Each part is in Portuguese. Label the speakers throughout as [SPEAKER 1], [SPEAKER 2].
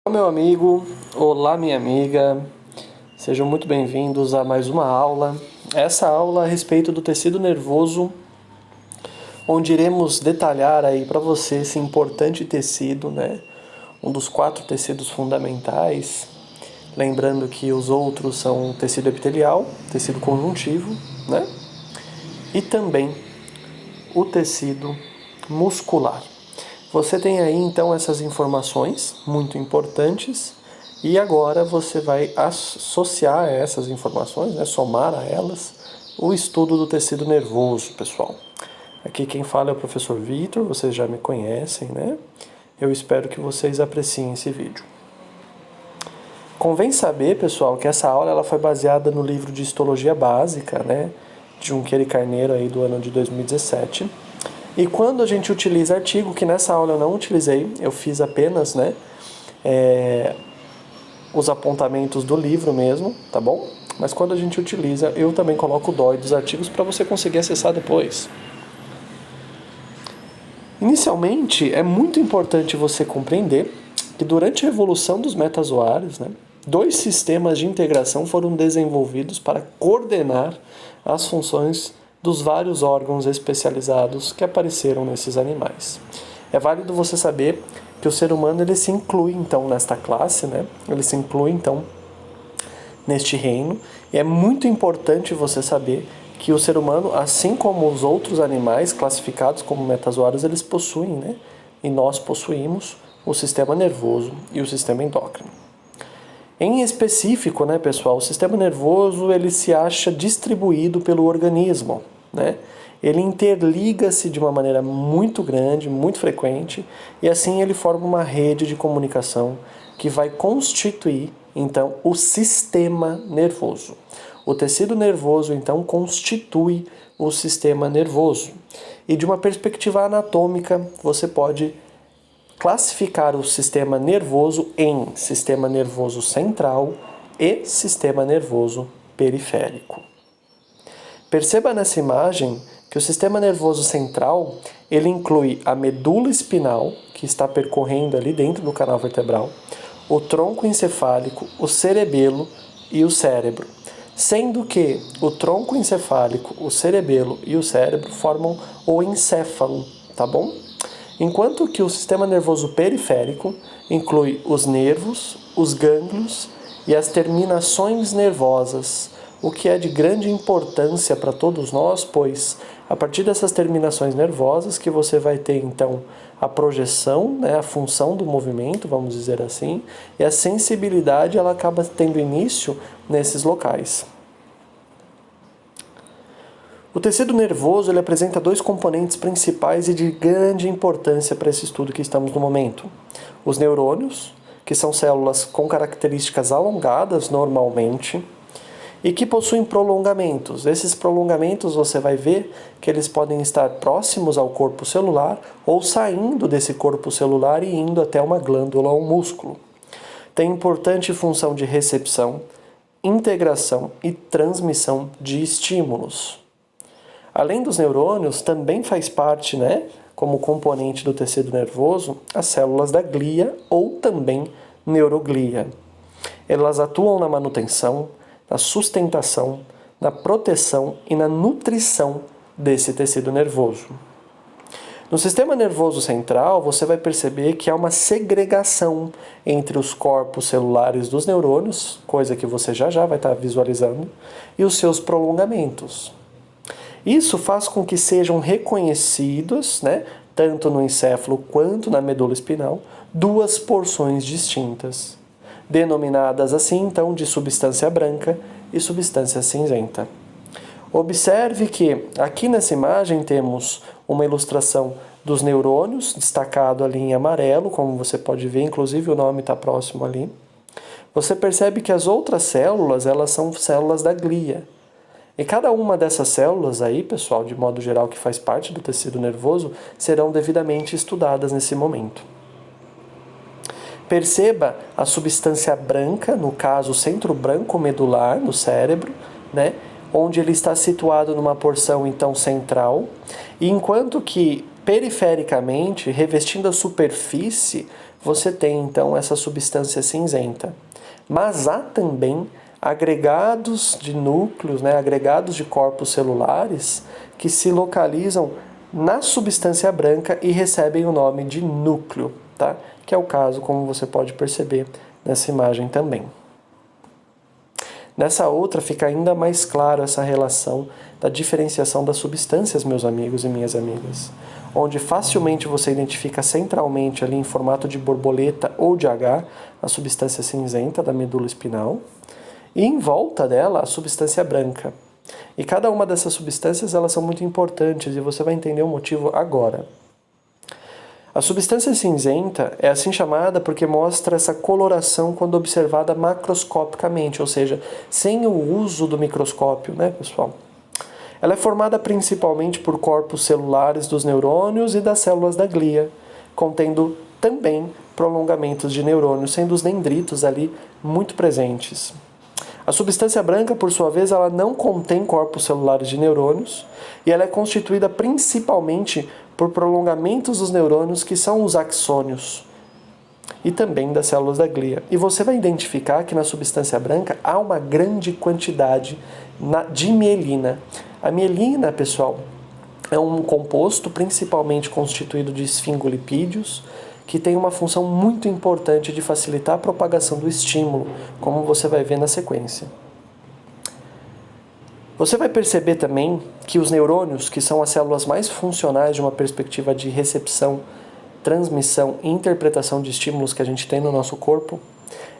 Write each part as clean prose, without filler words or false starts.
[SPEAKER 1] Olá, meu amigo, olá, minha amiga, sejam muito bem-vindos a mais uma aula. Essa aula a respeito do tecido nervoso, onde iremos detalhar aí para você esse importante tecido, né? Um dos 4 tecidos fundamentais. Lembrando que os outros são o tecido epitelial, tecido conjuntivo, né? E também o tecido muscular. Você tem aí então essas informações muito importantes e agora você vai associar a essas informações, né, somar a elas, o estudo do tecido nervoso, pessoal. Aqui quem fala é o professor Vitor, vocês já me conhecem, né? Eu espero que vocês apreciem esse vídeo. Convém saber, pessoal, que essa aula ela foi baseada no livro de Histologia Básica, né, de Junqueira e Carneiro aí do ano de 2017. E quando a gente utiliza artigo, que nessa aula eu não utilizei, eu fiz apenas, né, os apontamentos do livro mesmo, tá bom? Mas quando a gente utiliza, eu também coloco o DOI dos artigos para você conseguir acessar depois. Inicialmente, é muito importante você compreender que durante a evolução dos metazoários, né, 2 sistemas de integração foram desenvolvidos para coordenar as funções dos vários órgãos especializados que apareceram nesses animais. É válido você saber que o ser humano ele se inclui então nesta classe, né? Ele se inclui então neste reino, e é muito importante você saber que o ser humano, assim como os outros animais classificados como metazoários, eles possuem, né? E nós possuímos o sistema nervoso e o sistema endócrino. Em específico, né, pessoal, o sistema nervoso ele se acha distribuído pelo organismo, né? Ele interliga-se de uma maneira muito grande, muito frequente, e assim ele forma uma rede de comunicação que vai constituir, então, o sistema nervoso. O tecido nervoso, então, constitui o sistema nervoso. E de uma perspectiva anatômica, você pode classificar o sistema nervoso em sistema nervoso central e sistema nervoso periférico. Perceba nessa imagem que o sistema nervoso central, ele inclui a medula espinal, que está percorrendo ali dentro do canal vertebral, o tronco encefálico, o cerebelo e o cérebro. Sendo que o tronco encefálico, o cerebelo e o cérebro formam o encéfalo, tá bom? Enquanto que o sistema nervoso periférico inclui os nervos, os gânglios e as terminações nervosas, o que é de grande importância para todos nós, pois a partir dessas terminações nervosas que você vai ter então a projeção, né, a função do movimento, vamos dizer assim, e a sensibilidade ela acaba tendo início nesses locais. O tecido nervoso ele apresenta 2 componentes principais e de grande importância para esse estudo que estamos no momento. Os neurônios, que são células com características alongadas normalmente, e que possuem prolongamentos. Esses prolongamentos você vai ver que eles podem estar próximos ao corpo celular ou saindo desse corpo celular e indo até uma glândula ou um músculo. Tem importante função de recepção, integração e transmissão de estímulos. Além dos neurônios, também faz parte, né, como componente do tecido nervoso, as células da glia ou também neuroglia. Elas atuam na manutenção, na sustentação, na proteção e na nutrição desse tecido nervoso. No sistema nervoso central, você vai perceber que há uma segregação entre os corpos celulares dos neurônios, coisa que você já vai estar visualizando, e os seus prolongamentos. Isso faz com que sejam reconhecidos, né, tanto no encéfalo quanto na medula espinal, 2 porções distintas, denominadas assim então de substância branca e substância cinzenta. Observe que aqui nessa imagem temos uma ilustração dos neurônios, destacado ali em amarelo, como você pode ver, inclusive o nome está próximo ali. Você percebe que as outras células, elas são células da glia. E cada uma dessas células aí, pessoal, de modo geral que faz parte do tecido nervoso, serão devidamente estudadas nesse momento. Perceba a substância branca, no caso o centro branco medular no cérebro, né, onde ele está situado numa porção então central, e enquanto que perifericamente, revestindo a superfície, você tem então essa substância cinzenta. Mas há também agregados de núcleos, né, agregados de corpos celulares que se localizam na substância branca e recebem o nome de núcleo, tá? Que é o caso, como você pode perceber nessa imagem também. Nessa outra fica ainda mais claro essa relação da diferenciação das substâncias, meus amigos e minhas amigas, onde facilmente você identifica centralmente ali em formato de borboleta ou de H a substância cinzenta da medula espinal e em volta dela a substância branca. E cada uma dessas substâncias elas são muito importantes e você vai entender o motivo agora. A substância cinzenta é assim chamada porque mostra essa coloração quando observada macroscopicamente, ou seja, sem o uso do microscópio, né, pessoal? Ela é formada principalmente por corpos celulares dos neurônios e das células da glia, contendo também prolongamentos de neurônios, sendo os dendritos ali muito presentes. A substância branca, por sua vez, ela não contém corpos celulares de neurônios e ela é constituída principalmente por prolongamentos dos neurônios que são os axônios e também das células da glia. E você vai identificar que na substância branca há uma grande quantidade de mielina. A mielina, pessoal, é um composto principalmente constituído de esfingolipídios que tem uma função muito importante de facilitar a propagação do estímulo, como você vai ver na sequência. Você vai perceber também que os neurônios, que são as células mais funcionais de uma perspectiva de recepção, transmissão e interpretação de estímulos que a gente tem no nosso corpo,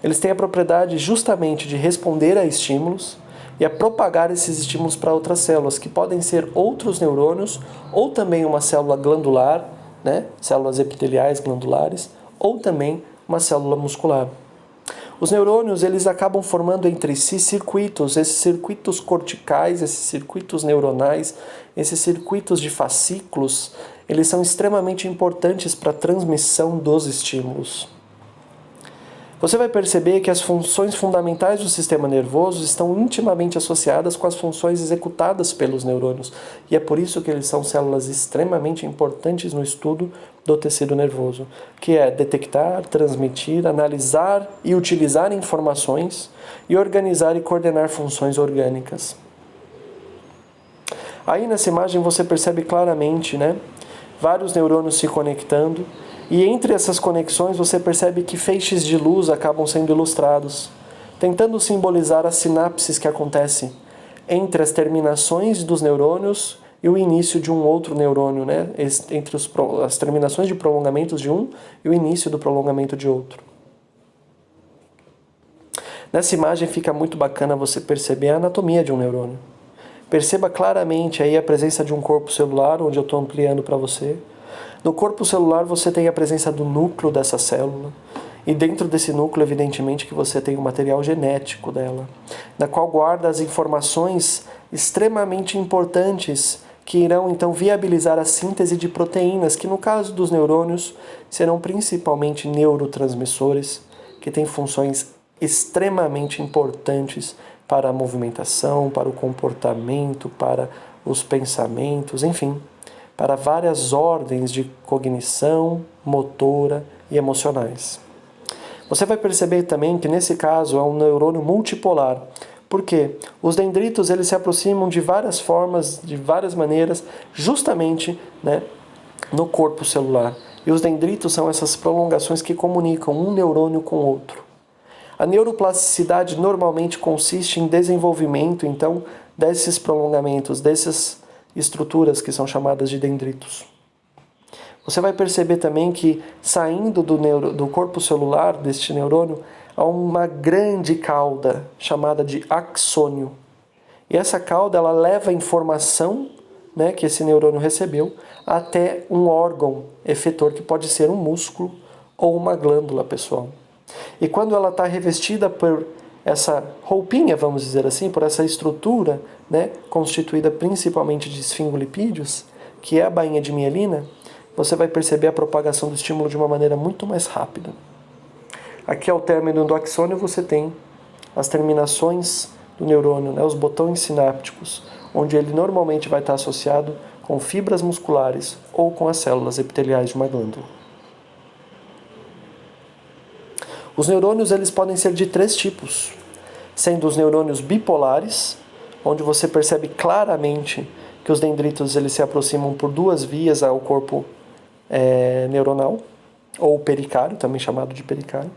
[SPEAKER 1] eles têm a propriedade justamente de responder a estímulos e a propagar esses estímulos para outras células, que podem ser outros neurônios ou também uma célula glandular, né? Células epiteliais glandulares, ou também uma célula muscular. Os neurônios eles acabam formando entre si circuitos, esses circuitos corticais, esses circuitos neuronais, esses circuitos de fascículos, eles são extremamente importantes para a transmissão dos estímulos. Você vai perceber que as funções fundamentais do sistema nervoso estão intimamente associadas com as funções executadas pelos neurônios, e é por isso que eles são células extremamente importantes no estudo do tecido nervoso, que é detectar, transmitir, analisar e utilizar informações e organizar e coordenar funções orgânicas. Aí nessa imagem você percebe claramente, né, vários neurônios se conectando, e entre essas conexões você percebe que feixes de luz acabam sendo ilustrados, tentando simbolizar as sinapses que acontecem entre as terminações dos neurônios e o início de um outro neurônio, né? Entre as terminações de prolongamentos de um e o início do prolongamento de outro. Nessa imagem fica muito bacana você perceber a anatomia de um neurônio. Perceba claramente aí a presença de um corpo celular, onde eu estou ampliando para você. No corpo celular você tem a presença do núcleo dessa célula, e dentro desse núcleo, evidentemente, que você tem o material genético dela, na qual guarda as informações extremamente importantes que irão então viabilizar a síntese de proteínas, que no caso dos neurônios serão principalmente neurotransmissores, que têm funções extremamente importantes para a movimentação, para o comportamento, para os pensamentos, enfim, para várias ordens de cognição, motora e emocionais. Você vai perceber também que nesse caso é um neurônio multipolar, porque os dendritos eles se aproximam de várias formas, de várias maneiras, justamente, né, no corpo celular. E os dendritos são essas prolongações que comunicam um neurônio com o outro. A neuroplasticidade normalmente consiste em desenvolvimento, então, desses prolongamentos, dessas estruturas que são chamadas de dendritos. Você vai perceber também que, saindo do corpo celular deste neurônio, há uma grande cauda chamada de axônio. E essa cauda ela leva a informação, né, que esse neurônio recebeu até um órgão efetor, que pode ser um músculo ou uma glândula, pessoal. E quando ela está revestida por essa roupinha, vamos dizer assim, por essa estrutura, né, constituída principalmente de esfingolipídios, que é a bainha de mielina, você vai perceber a propagação do estímulo de uma maneira muito mais rápida. Aqui ao término do axônio você tem as terminações do neurônio, né, os botões sinápticos, onde ele normalmente vai estar associado com fibras musculares ou com as células epiteliais de uma glândula. Os neurônios eles podem ser de 3 tipos, sendo os neurônios bipolares, onde você percebe claramente que os dendritos eles se aproximam por 2 vias ao corpo neuronal, ou pericário, também chamado de pericário,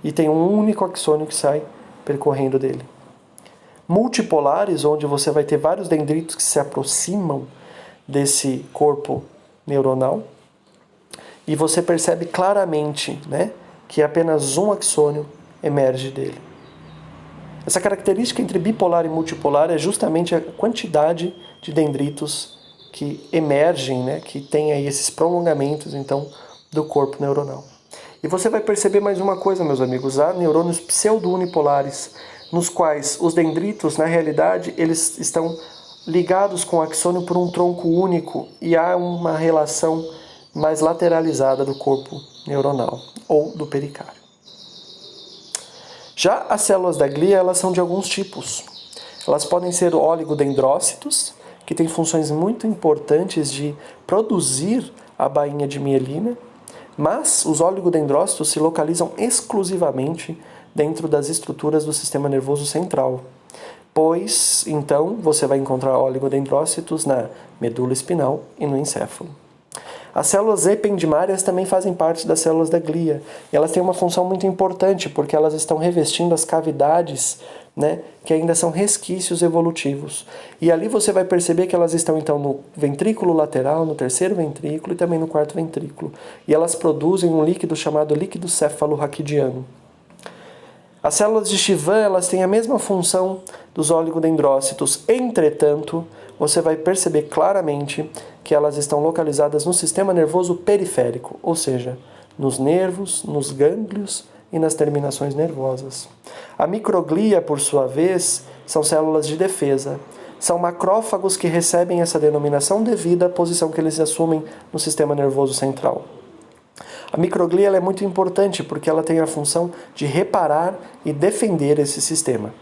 [SPEAKER 1] e tem um único axônio que sai percorrendo dele. Multipolares, onde você vai ter vários dendritos que se aproximam desse corpo neuronal, e você percebe claramente, né, que apenas um axônio emerge dele. Essa característica entre bipolar e multipolar é justamente a quantidade de dendritos que emergem, né, que tem aí esses prolongamentos, então, do corpo neuronal. E você vai perceber mais uma coisa, meus amigos, há neurônios pseudo-unipolares, nos quais os dendritos, na realidade, eles estão ligados com o axônio por um tronco único e há uma relação mais lateralizada do corpo neuronal, ou do pericário. Já as células da glia, elas são de alguns tipos. Elas podem ser oligodendrócitos, que têm funções muito importantes de produzir a bainha de mielina, mas os oligodendrócitos se localizam exclusivamente dentro das estruturas do sistema nervoso central, pois, então, você vai encontrar oligodendrócitos na medula espinal e no encéfalo. As células ependimárias também fazem parte das células da glia. E elas têm uma função muito importante, porque elas estão revestindo as cavidades, né, que ainda são resquícios evolutivos. E ali você vai perceber que elas estão então no ventrículo lateral, no terceiro ventrículo e também no quarto ventrículo. E elas produzem um líquido chamado líquido céfalo-raquidiano. As células de Chivan, elas têm a mesma função dos oligodendrócitos, entretanto, você vai perceber claramente que elas estão localizadas no sistema nervoso periférico, ou seja, nos nervos, nos gânglios e nas terminações nervosas. A microglia, por sua vez, são células de defesa. São macrófagos que recebem essa denominação devido à posição que eles assumem no sistema nervoso central. A microglia ela é muito importante porque ela tem a função de reparar e defender esse sistema.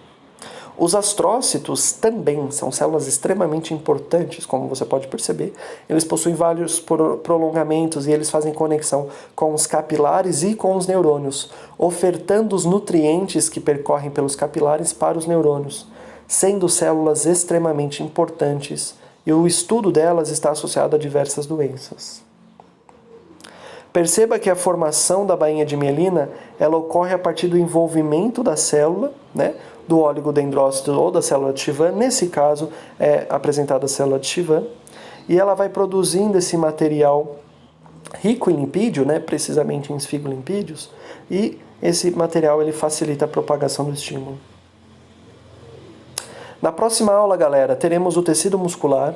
[SPEAKER 1] Os astrócitos também são células extremamente importantes, como você pode perceber. Eles possuem vários prolongamentos e eles fazem conexão com os capilares e com os neurônios, ofertando os nutrientes que percorrem pelos capilares para os neurônios, sendo células extremamente importantes e o estudo delas está associado a diversas doenças. Perceba que a formação da bainha de mielina ela ocorre a partir do envolvimento da célula, né, do oligodendrócito ou da célula de Chivan. Nesse caso é apresentada a célula de Chivan e ela vai produzindo esse material rico em lipídio, né, precisamente em esfigolipídios, e esse material ele facilita a propagação do estímulo. Na próxima aula, galera, teremos o tecido muscular,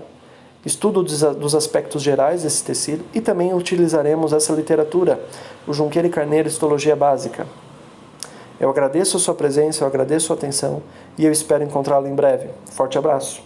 [SPEAKER 1] estudo dos aspectos gerais desse tecido e também utilizaremos essa literatura, o Junqueira e Carneiro, Histologia Básica. Eu agradeço a sua presença, eu agradeço a sua atenção e eu espero encontrá-lo em breve. Forte abraço!